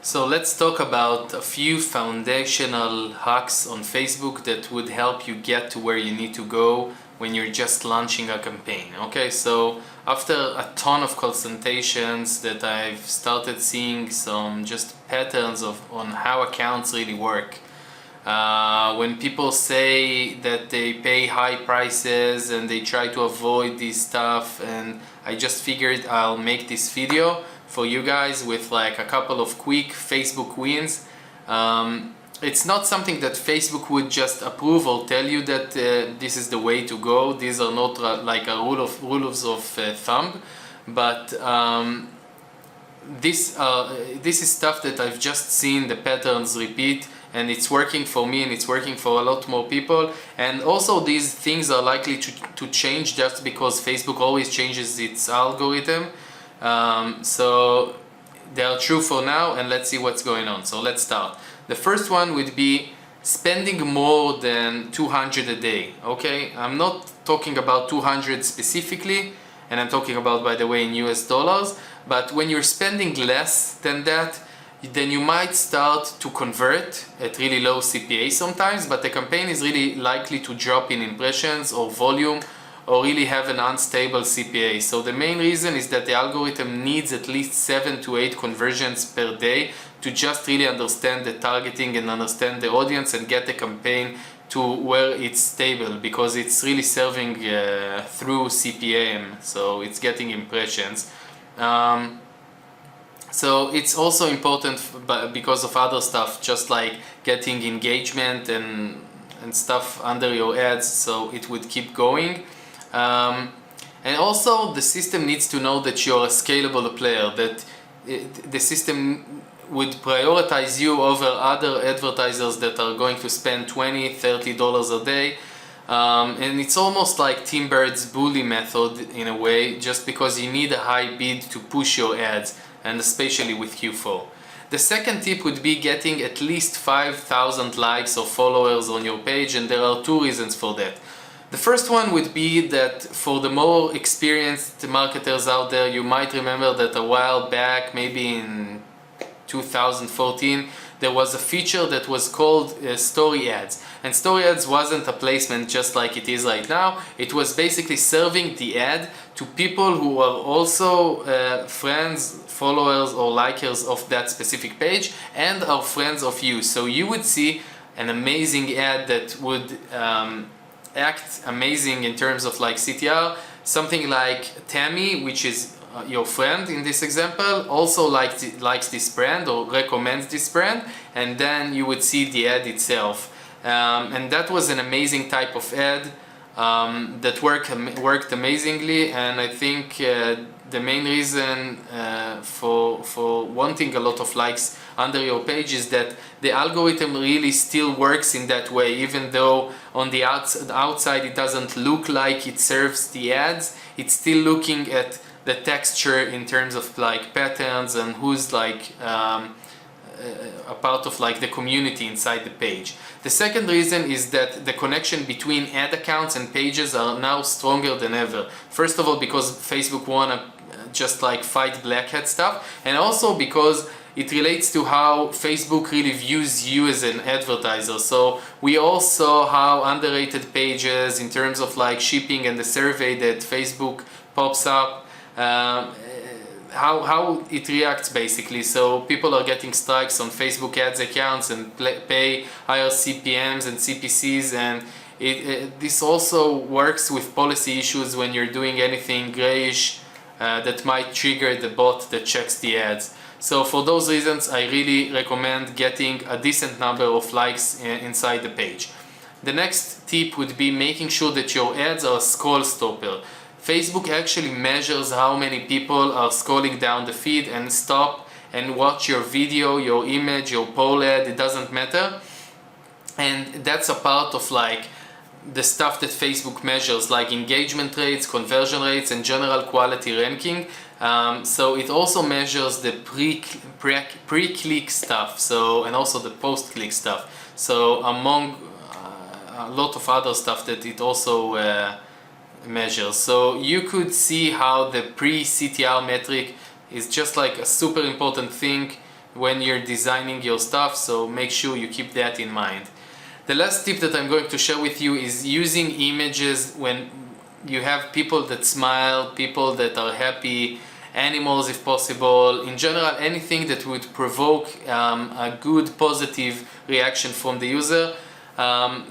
So let's talk about a few foundational hacks on Facebook that would help you get to where you need to go when you're just launching a campaign. Okay, so after a ton of consultations that I've started seeing some just patterns on how accounts really work. When people say that they pay high prices and they try to avoid this stuff, and I just figured I'll make this video for you guys with like a couple of quick Facebook wins. It's not something that Facebook would just approve or tell you that this is the way to go. These are not like a rules of thumb, but this is stuff that I've just seen the patterns repeat, and it's working for me and it's working for a lot more people. And also these things are likely to change just because Facebook always changes its algorithm. So they are true for now, and let's see what's going on. So let's start. The first one would be spending more than 200 a day. Okay, I'm not talking about 200 specifically, and I'm talking about, by the way, in US dollars, but when you're spending less than that, then you might start to convert at really low CPA sometimes, but the campaign is really likely to drop in impressions or volume or really have an unstable CPA. So the main reason is that the algorithm needs at least 7 to 8 conversions per day to just really understand the targeting and understand the audience and get the campaign to where it's stable, because it's really serving through CPM, so it's getting impressions. So it's also important because of other stuff, just like getting engagement and stuff under your ads, so it would keep going. And also the system needs to know that you're a scalable player, that the system would prioritize you over other advertisers that are going to spend $20, $30 a day. And it's almost like Tim Bird's bully method in a way, just because you need a high bid to push your ads, and especially with Q4. The second tip would be getting at least 5,000 likes or followers on your page, and there are two reasons for that. The first one would be that for the more experienced marketers out there, you might remember that a while back, maybe in 2014, there was a feature that was called story ads. And story ads wasn't a placement just like it is right now. It was basically serving the ad to people who are also friends, followers or likers of that specific page and are friends of you. So you would see an amazing ad that would act amazing in terms of like CTR. Something like Tammy, which is your friend in this example, also likes this brand or recommends this brand, and then you would see the ad itself. And that was an amazing type of ad that worked amazingly, and I think the main reason for wanting a lot of likes under your page is that the algorithm really still works in that way, even though on the outside it doesn't look like it serves the ads. It's still looking at the texture in terms of like patterns and who's like a part of like the community inside the page. The second reason is that the connection between ad accounts and pages are now stronger than ever. First of all, because Facebook wanna just like fight black hat stuff, and also because it relates to how Facebook really views you as an advertiser. So we all saw how underrated pages in terms of like shipping and the survey that Facebook pops up, how it reacts basically. So people are getting strikes on Facebook ads accounts and pay higher CPMs and CPCs, and this also works with policy issues when you're doing anything grayish that might trigger the bot that checks the ads. So for those reasons, I really recommend getting a decent number of likes inside the page. The next tip would be making sure that your ads are a scroll stopper. Facebook actually measures how many people are scrolling down the feed and stop and watch your video, your image, your poll ad, it doesn't matter. And that's a part of like the stuff that Facebook measures, like engagement rates, conversion rates, and general quality ranking. So it also measures the pre-click stuff, so, and also the post-click stuff. So among a lot of other stuff that it also measures. So you could see how the pre-CTR metric is just like a super important thing when you're designing your stuff, so make sure you keep that in mind. The last tip that I'm going to share with you is using images when you have people that smile, people that are happy, animals if possible, in general anything that would provoke a good positive reaction from the user.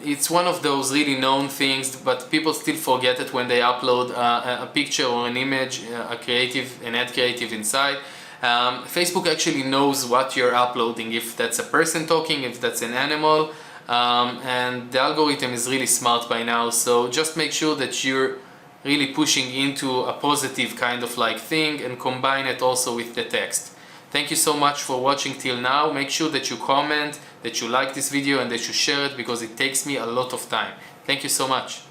It's one of those really known things, but people still forget it when they upload a picture or an image, an ad creative inside. Facebook actually knows what you're uploading, if that's a person talking, if that's an animal, and the algorithm is really smart by now, so just make sure that you're really pushing into a positive kind of like thing and combine it also with the text. Thank you so much for watching till now. Make sure that you comment, that you like this video, and that you share it, because it takes me a lot of time. Thank you so much.